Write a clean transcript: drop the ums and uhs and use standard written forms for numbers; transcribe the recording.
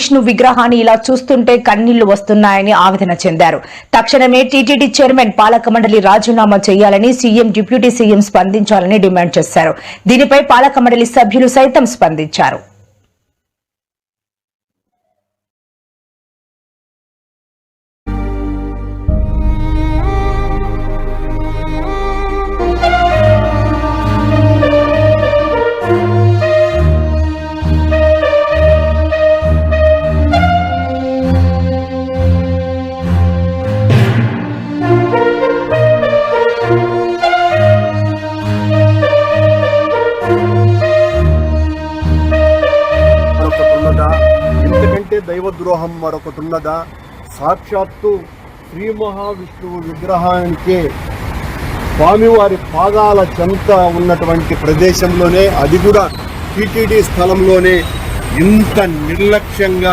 మహావిష్ణు విగ్రహాన్ని ఇలా చూస్తుంటే కన్నీళ్లు వస్తున్నాయని ఆవేదన చెందారు. తక్షణమే టీటీడీ చైర్మన్ పాలక మండలి రాజీనామా చేయాలని సీఎం, డిప్యూటీ సీఎం స్పందించాలని డిమాండ్ చేశారు. దీనిపై పాలక మండలి సభ్యులు సైతం స్పందించారు. ఇంతకంటే దైవద్రోహం మరొకటున్నదా? సాక్షాత్తు శ్రీ మహావిష్ణువు విగ్రహానికే స్వామివారి పాదాల చెంత ఉన్నటువంటి ప్రదేశంలోనే, అది కూడా టీటీడీ స్థలంలోనే ఇంత నిర్లక్ష్యంగా